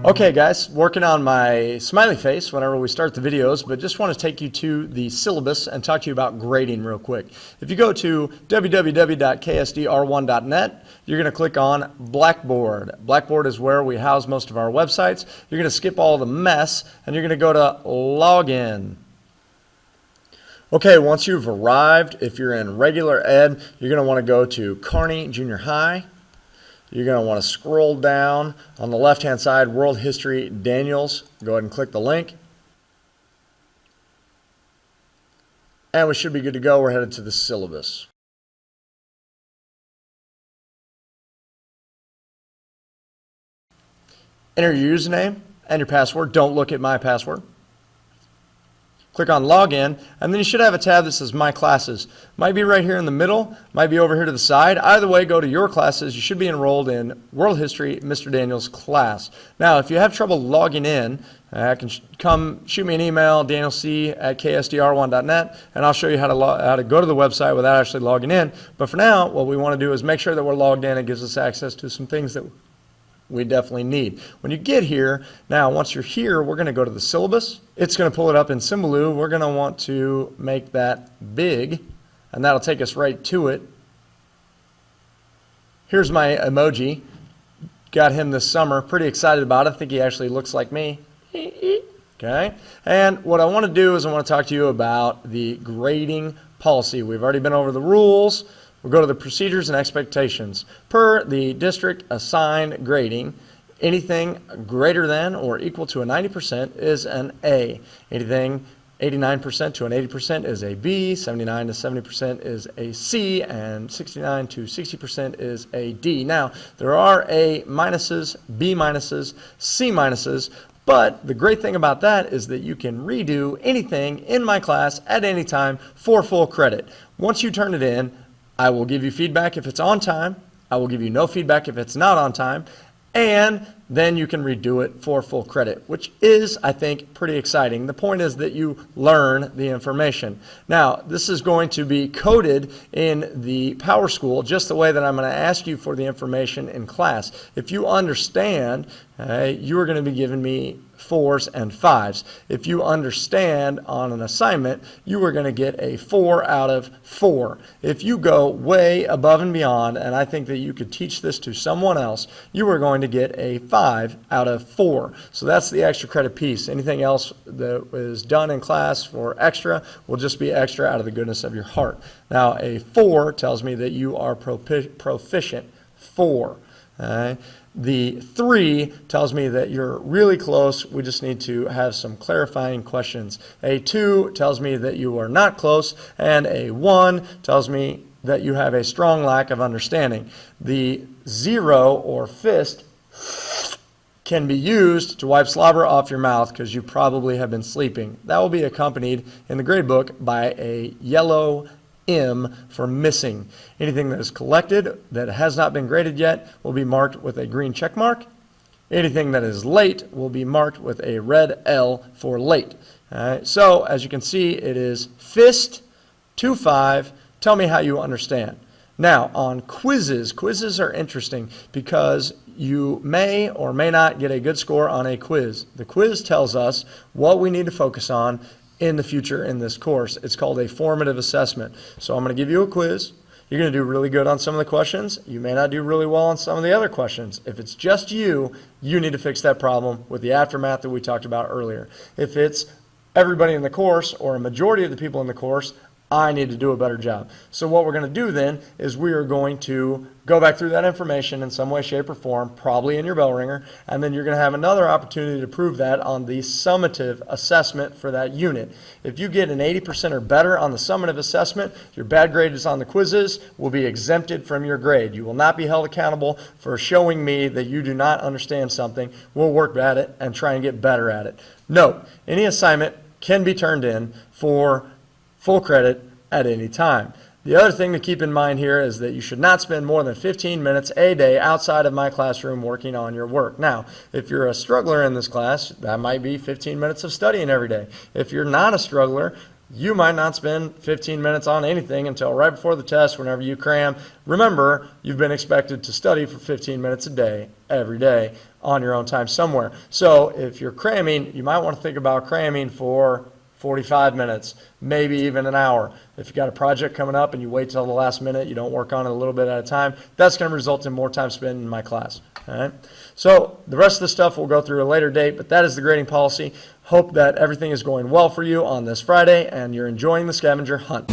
Okay guys, working on my smiley face whenever we start the videos, but just want to take you to the syllabus and talk to you about grading real quick. If you go to www.ksdr1.net, you're going to click on Blackboard. Blackboard is where we house most of our websites. You're going to skip all the mess and you're going to go to Login. Okay, once you've arrived, if you're in regular ed, you're going to want to go to Kearney Junior High. You're going to want to scroll down on the left-hand side, World History Daniels. Go ahead and click the link. And we should be good to go. We're headed to the syllabus. Enter your username and your password. Don't look at my password. Click on Login, and then you should have a tab that says My Classes. Might be right here in the middle, might be over here to the side. Either way, go to Your Classes. You should be enrolled in World History, Mr. Daniels class. Now, if you have trouble logging in, come shoot me an email, danielc@ksdr1.net, and I'll show you how to go to the website without actually logging in. But for now, what we want to do is make sure that we're logged in. It gives us access to some things that we definitely need. When you get here, now once you're here, we're going to go to the syllabus. It's going to pull it up in Symbaloo. We're going to want to make that big, and that'll take us right to it. Here's my emoji. Got him this summer. Pretty excited about it. I think he actually looks like me. Okay. And what I want to do is I want to talk to you about the grading policy. We've already been over the rules. We'll go to the procedures and expectations. Per the district assigned grading, anything greater than or equal to a 90% is an A. Anything 89% to an 80% is a B, 79 to 70% is a C, and 69 to 60% is a D. Now, there are A minuses, B minuses, C minuses, but the great thing about that is that you can redo anything in my class at any time for full credit. Once you turn it in, I will give you feedback if it's on time. I will give you no feedback if it's not on time. And then you can redo it for full credit, which is, I think, pretty exciting. The point is that you learn the information. Now, this is going to be coded in the PowerSchool just the way that I'm going to ask you for the information in class. If you understand, you are going to be giving me 4s and 5s. If you understand on an assignment, you are going to get a 4 out of 4. If you go way above and beyond, and I think that you could teach this to someone else, you are going to get a 5 out of 4. So that's the extra credit piece. Anything else that is done in class for extra will just be extra out of the goodness of your heart. Now, a 4 tells me that you are proficient. 4. The 3 tells me that you're really close. We just need to have some clarifying questions. A 2 tells me that you are not close, and a 1 tells me that you have a strong lack of understanding. The 0 or fist can be used to wipe slobber off your mouth because you probably have been sleeping. That will be accompanied in the grade book by a yellow M for missing. Anything that is collected that has not been graded yet will be marked with a green check mark. Anything that is late will be marked with a red L for late. So as you can see, it is FIST 2-5. Tell me how you understand. Now on quizzes, quizzes are interesting because you may or may not get a good score on a quiz. The quiz tells us what we need to focus on in the future in this course. It's called a formative assessment. So I'm going to give you a quiz. You're going to do really good on some of the questions. You may not do really well on some of the other questions. If it's just you, you need to fix that problem with the aftermath that we talked about earlier. If it's everybody in the course or a majority of the people in the course, I need to do a better job. So what we're going to do then is we are going to go back through that information in some way, shape, or form, probably in your bell ringer, and then you're going to have another opportunity to prove that on the summative assessment for that unit. If you get an 80% or better on the summative assessment, your bad grade is on the quizzes will be exempted from your grade. You will not be held accountable for showing me that you do not understand something. We'll work at it and try and get better at it. Note, any assignment can be turned in for full credit at any time. The other thing to keep in mind here is that you should not spend more than 15 minutes a day outside of my classroom working on your work. Now, if you're a struggler in this class, that might be 15 minutes of studying every day. If you're not a struggler, you might not spend 15 minutes on anything until right before the test whenever you cram. Remember, you've been expected to study for 15 minutes a day, every day, on your own time somewhere. So if you're cramming, you might want to think about cramming for 45 minutes, maybe even an hour. If you've got a project coming up and you wait till the last minute, you don't work on it a little bit at a time, that's going to result in more time spent in my class. All right? So the rest of the stuff we'll go through at a later date, but that is the grading policy. Hope that everything is going well for you on this Friday and you're enjoying the scavenger hunt.